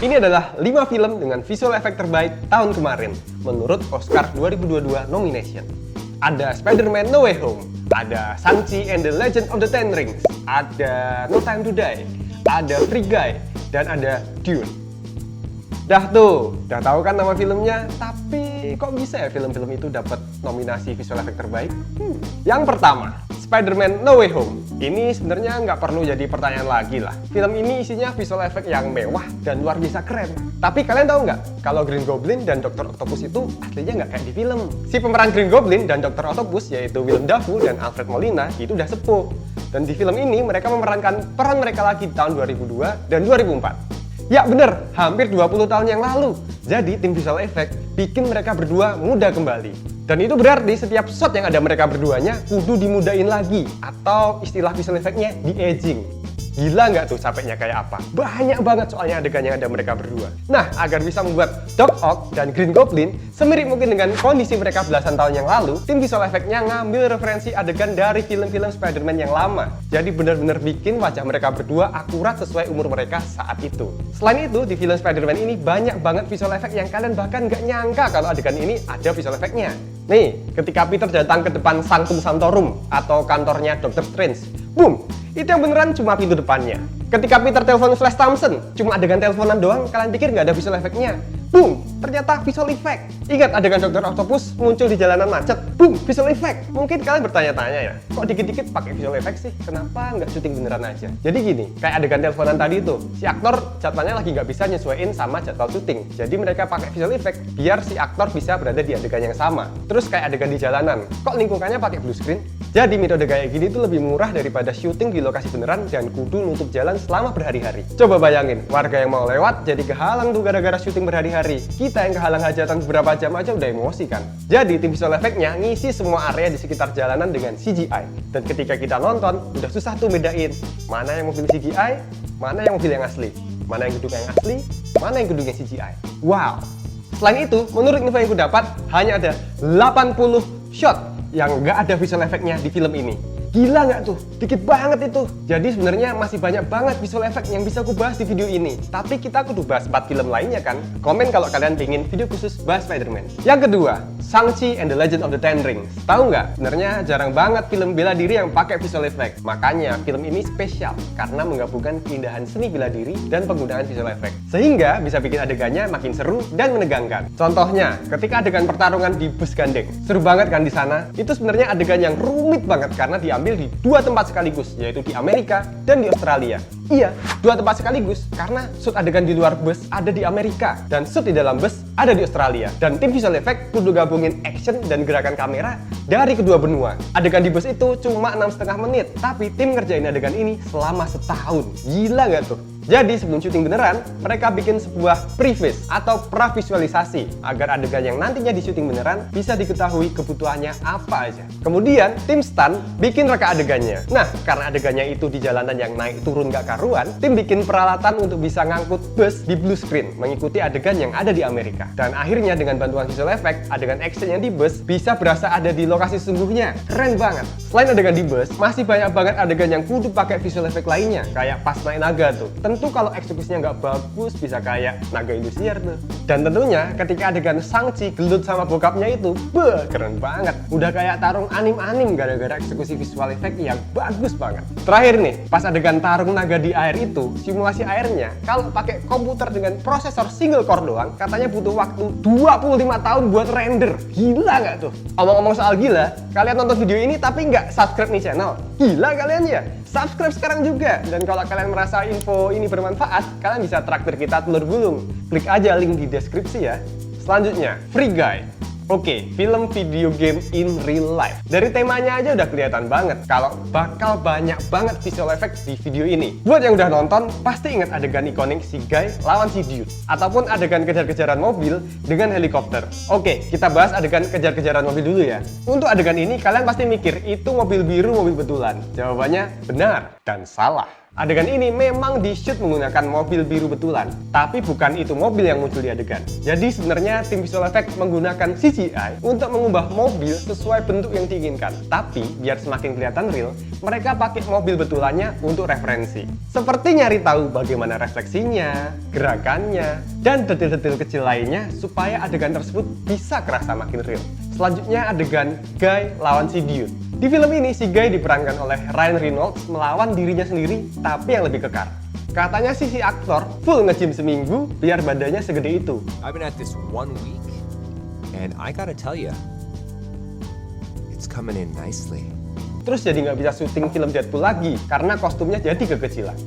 Ini adalah 5 film dengan visual effect terbaik tahun kemarin menurut Oscar 2022 nomination. Ada Spider-Man No Way Home, ada Shang-Chi and the Legend of the Ten Rings, ada No Time to Die, ada Free Guy, dan ada Dune. Dah tahu kan nama filmnya, tapi kok bisa ya film-film itu dapat nominasi visual effect terbaik? Yang pertama, Spider-Man No Way Home. Ini sebenarnya nggak perlu jadi pertanyaan lagi lah. Film ini isinya visual effect yang mewah dan luar biasa keren. Tapi kalian tahu nggak, kalau Green Goblin dan Dr. Octopus itu aslinya nggak kayak di film. Si pemeran Green Goblin dan Dr. Octopus, yaitu Willem Dafoe dan Alfred Molina, itu udah sepuh. Dan di film ini mereka memerankan peran mereka lagi di tahun 2002 dan 2004. Ya bener, hampir 20 tahun yang lalu. Jadi tim visual effect bikin mereka berdua muda kembali. Dan itu berarti setiap shot yang ada mereka berduanya kudu dimudain lagi. Atau istilah visual effectnya de-aging. Gila nggak tuh capeknya kayak apa? Banyak banget soalnya adegan yang ada mereka berdua. Nah, agar bisa membuat Doc Ock dan Green Goblin semirip mungkin dengan kondisi mereka belasan tahun yang lalu, tim visual effect-nya ngambil referensi adegan dari film-film Spider-Man yang lama. Jadi bener-bener bikin wajah mereka berdua akurat sesuai umur mereka saat itu. Selain itu, di film Spider-Man ini banyak banget visual effect yang kalian bahkan nggak nyangka kalau adegan ini ada visual effect-nya. Nih, ketika Peter datang ke depan Sanctum Sanctorum atau kantornya Dr. Strange, boom! Itu yang beneran cuma pintu depannya. Ketika Peter telepon Flash Thompson, cuma adegan teleponan doang, kalian pikir nggak ada visual effect-nya? Boom! Ternyata visual effect. Ingat adegan Dr. Octopus muncul di jalanan macet? Boom! Visual effect. Mungkin kalian bertanya-tanya ya, kok dikit-dikit pakai visual effect sih? Kenapa nggak syuting beneran aja? Jadi gini, kayak adegan teleponan tadi itu, si aktor jadwalnya lagi nggak bisa nyesuaiin sama jadwal syuting. Jadi mereka pakai visual effect biar si aktor bisa berada di adegan yang sama. Terus kayak adegan di jalanan, kok lingkungannya pakai blue screen? Jadi metode kayak gini tuh lebih murah daripada syuting di lokasi beneran dan kudu nutup jalan selama berhari-hari. Coba bayangin, warga yang mau lewat jadi kehalang tuh gara-gara syuting berhari-hari. Kita yang kehalang hajatan beberapa jam aja udah emosi kan. Jadi tim visual effect-nya ngisi semua area di sekitar jalanan dengan CGI. Dan ketika kita nonton, udah susah tuh bedain mana yang mobil CGI, mana yang mobil yang asli, mana yang gedung yang asli, mana yang gedung yang CGI. Wow! Selain itu, menurut info yang gue dapat, hanya ada 80 shot yang nggak ada visual effect-nya di film ini. Gila nggak tuh? Dikit banget itu. Jadi sebenarnya masih banyak banget visual effect yang bisa aku bahas di video ini. Tapi kita kudu bahas 4 film lainnya kan? Komen kalau kalian pengen video khusus bahas Spider-Man. Yang kedua, Shang-Chi and the Legend of the Ten Rings. Tahu nggak? Sebenarnya jarang banget film bela diri yang pakai visual effect. Makanya film ini spesial karena menggabungkan keindahan seni bela diri dan penggunaan visual effect. Sehingga bisa bikin adegannya makin seru dan menegangkan. Contohnya, ketika adegan pertarungan di bus gandeng. Seru banget kan di sana? Itu sebenarnya adegan yang rumit banget karena diambil di 2 tempat sekaligus, yaitu di Amerika dan di Australia. Iya, 2 tempat sekaligus karena shoot adegan di luar bus ada di Amerika dan shoot di dalam bus ada di Australia. Dan tim visual effect kudu gabungin action dan gerakan kamera dari kedua benua. Adegan di bus itu cuma 6,5 menit, tapi tim ngerjain adegan ini selama setahun. Gila nggak tuh? Jadi sebelum syuting beneran, mereka bikin sebuah previs atau pravisualisasi agar adegan yang nantinya di syuting beneran bisa diketahui kebutuhannya apa aja. Kemudian tim stunt bikin reka adegannya. Nah, karena adegannya itu di jalanan yang naik turun gak karuan, tim bikin peralatan untuk bisa ngangkut bus di blue screen mengikuti adegan yang ada di Amerika. Dan akhirnya dengan bantuan visual effect, adegan action yang di bus bisa berasa ada di lokasi sesungguhnya. Keren banget. Selain adegan di bus, masih banyak banget adegan yang kudu pakai visual effect lainnya, kayak pas naik naga tuh. Tentu kalau eksekusinya nggak bagus bisa kayak naga Indosiar tuh. Dan tentunya ketika adegan Shang-Chi gelut sama bokapnya itu, keren banget. Udah kayak tarung anim-anim gara-gara eksekusi visual effect yang bagus banget. Terakhir nih, pas adegan tarung naga di air itu, simulasi airnya kalau pakai komputer dengan prosesor single core doang, katanya butuh waktu 25 tahun buat render. Gila nggak tuh? Omong-omong soal gila, kalian nonton video ini tapi nggak subscribe nih channel. Gila kalian ya? Subscribe sekarang juga. Dan kalau kalian merasa info ini bermanfaat, kalian bisa traktir kita telur gulung. Klik aja link di deskripsi ya. Selanjutnya, Free Guy. Oke, film video game in real life. Dari temanya aja udah kelihatan banget kalau bakal banyak banget visual effect di video ini. Buat yang udah nonton, pasti ingat adegan ikonik si Guy lawan si Dude. Ataupun adegan kejar-kejaran mobil dengan helikopter. Oke, kita bahas adegan kejar-kejaran mobil dulu ya. Untuk adegan ini, kalian pasti mikir, itu mobil biru mobil betulan. Jawabannya benar dan salah. Adegan ini memang di-shoot menggunakan mobil biru betulan, tapi bukan itu mobil yang muncul di adegan. Jadi sebenarnya tim visual effect menggunakan CGI untuk mengubah mobil sesuai bentuk yang diinginkan. Tapi biar semakin kelihatan real, mereka pakai mobil betulannya untuk referensi. Seperti nyari tahu bagaimana refleksinya, gerakannya, dan detail-detail kecil lainnya supaya adegan tersebut bisa kerasa makin real. Selanjutnya adegan Guy lawan si Dude. Di film ini, si Guy diperankan oleh Ryan Reynolds melawan dirinya sendiri, tapi yang lebih kekar. Katanya sih si aktor full nge-gym seminggu biar badannya segede itu. I've been at this 1 week, and I gotta tell you, it's coming in nicely. Terus jadi nggak bisa syuting film Deadpool lagi karena kostumnya jadi kekecilan.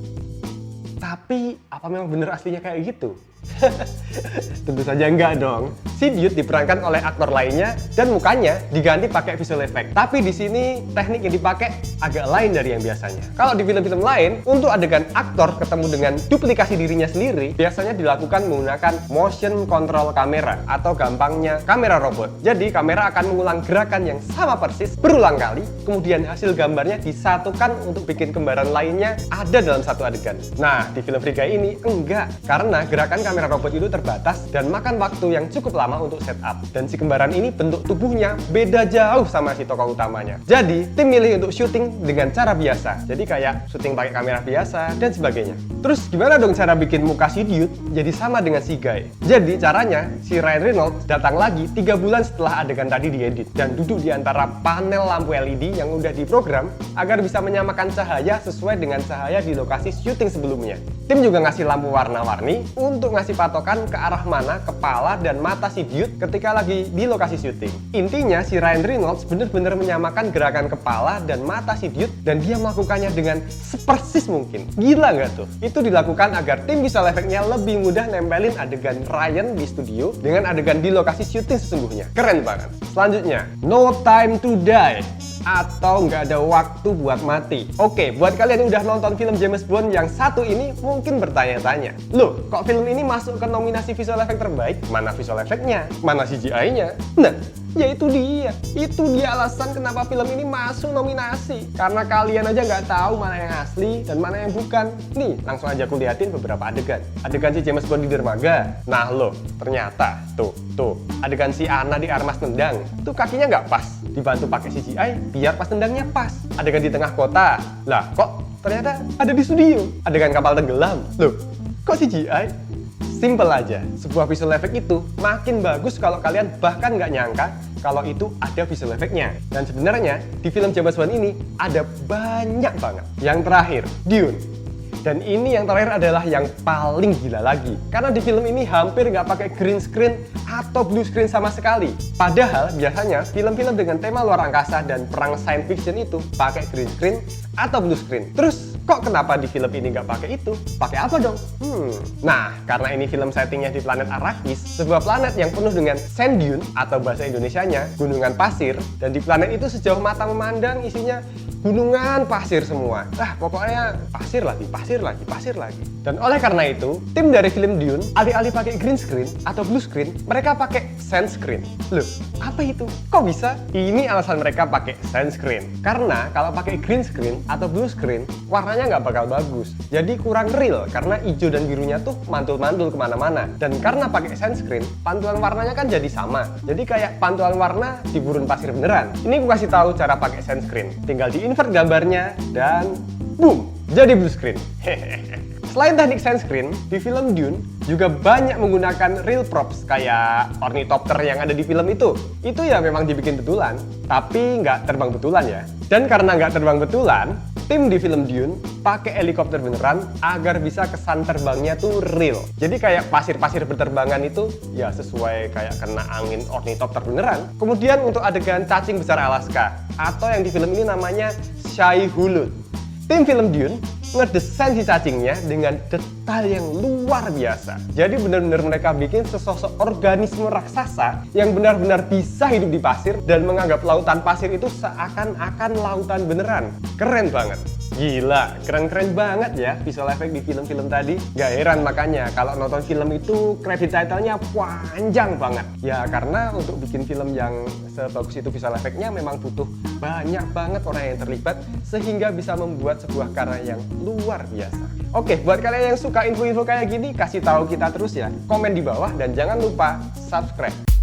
Tapi apa memang bener aslinya kayak gitu? Tentu saja enggak dong. Si Dude diperankan oleh aktor lainnya dan mukanya diganti pakai visual effect. Tapi di sini teknik yang dipakai agak lain dari yang biasanya. Kalau di film-film lain, untuk adegan aktor ketemu dengan duplikasi dirinya sendiri, biasanya dilakukan menggunakan motion control kamera atau gampangnya kamera robot. Jadi kamera akan mengulang gerakan yang sama persis berulang kali, kemudian hasil gambarnya disatukan untuk bikin kembaran lainnya ada dalam satu adegan. Nah, di film Free Guy ini enggak, karena gerakan kamera robot itu terbatas dan makan waktu yang cukup lama untuk setup. Dan si kembaran ini bentuk tubuhnya beda jauh sama si tokoh utamanya. Jadi, tim milih untuk syuting dengan cara biasa. Jadi kayak syuting pakai kamera biasa dan sebagainya. Terus gimana dong cara bikin muka si Dude jadi sama dengan si Guy? Jadi caranya, si Ryan Reynolds datang lagi 3 bulan setelah adegan tadi diedit dan duduk di antara panel lampu LED yang udah diprogram agar bisa menyamakan cahaya sesuai dengan cahaya di lokasi syuting sebelumnya. Tim juga ngasih lampu warna-warni untuk ngasih patokan ke arah mana kepala dan mata si Dude ketika lagi di lokasi syuting. Intinya si Ryan Reynolds bener-bener menyamakan gerakan kepala dan mata si Dude dan dia melakukannya dengan sepersis mungkin. Gila nggak tuh? Itu dilakukan agar tim visual effect-nya lebih mudah nempelin adegan Ryan di studio dengan adegan di lokasi syuting sesungguhnya. Keren banget. Selanjutnya, No Time to Die atau nggak ada waktu buat mati. Oke, buat kalian yang udah nonton film James Bond yang satu ini mungkin bertanya-tanya, loh kok film ini masuk ke nominasi visual effect terbaik? Mana visual effect-nya? Mana CGI-nya? Nah, ya itu dia alasan kenapa film ini masuk nominasi. Karena kalian aja nggak tahu mana yang asli dan mana yang bukan. Nih, langsung aja aku liatin beberapa adegan. Adegan si James Bond di dermaga. Nah loh, ternyata tuh adegan si Anna di armas tendang. Tuh kakinya nggak pas, dibantu pakai CGI biar pas tendangnya pas. Adegan di tengah kota. Lah kok ternyata ada di studio. Adegan kapal tenggelam. Loh, kok CGI? Simple aja, sebuah visual effect itu makin bagus kalau kalian bahkan nggak nyangka kalau itu ada visual effect-nya. Dan sebenarnya di film James Bond ini ada banyak banget. Yang terakhir, Dune. Dan ini yang terakhir adalah yang paling gila lagi. Karena di film ini hampir nggak pakai green screen atau blue screen sama sekali. Padahal biasanya film-film dengan tema luar angkasa dan perang science fiction itu pakai green screen atau blue screen. Terus kok kenapa di film ini nggak pakai itu? Pakai apa dong? Nah, karena ini film settingnya di planet Arrakis, sebuah planet yang penuh dengan sand dune atau bahasa Indonesianya gunungan pasir. Dan di planet itu sejauh mata memandang isinya gunungan pasir semua. Pokoknya pasir lagi. Dan oleh karena itu, tim dari film Dune alih-alih pakai green screen atau blue screen, mereka pakai sand screen. Loh, apa itu? Kok bisa? Ini alasan mereka pakai sand screen. Karena kalau pakai green screen atau blue screen, warnanya nggak bakal bagus. Jadi kurang real karena hijau dan birunya tuh mantul-mantul kemana-mana. Dan karena pakai sand screen, pantulan warnanya kan jadi sama. Jadi kayak pantulan warna di gurun pasir beneran. Ini aku kasih tahu cara pakai sand screen. Tinggal di-invert gambarnya dan boom, jadi blue screen. Selain teknik sand screen, di film Dune juga banyak menggunakan real props kayak ornithopter yang ada di film itu. Itu ya memang dibikin betulan, tapi nggak terbang betulan ya. Dan karena nggak terbang betulan, tim di film Dune pakai helikopter beneran agar bisa kesan terbangnya tuh real. Jadi kayak pasir-pasir berterbangan itu ya sesuai kayak kena angin ornithopter beneran. Kemudian untuk adegan cacing besar Alaska atau yang di film ini namanya Shai-Hulud. Tim film Dune ngedesain si cacingnya dengan detail yang luar biasa. Jadi benar-benar mereka bikin sesosok organisme raksasa yang benar-benar bisa hidup di pasir dan menganggap lautan pasir itu seakan-akan lautan beneran. Keren banget. Gila, keren-keren banget ya visual effect di film-film tadi. Gak heran makanya kalau nonton film itu credit title-nya panjang banget. Ya karena untuk bikin film yang sebagus itu visual effect-nya memang butuh banyak banget orang yang terlibat sehingga bisa membuat sebuah karya yang luar biasa. Oke, buat kalian yang suka info-info kayak gini, kasih tahu kita terus ya. Komen di bawah dan jangan lupa subscribe.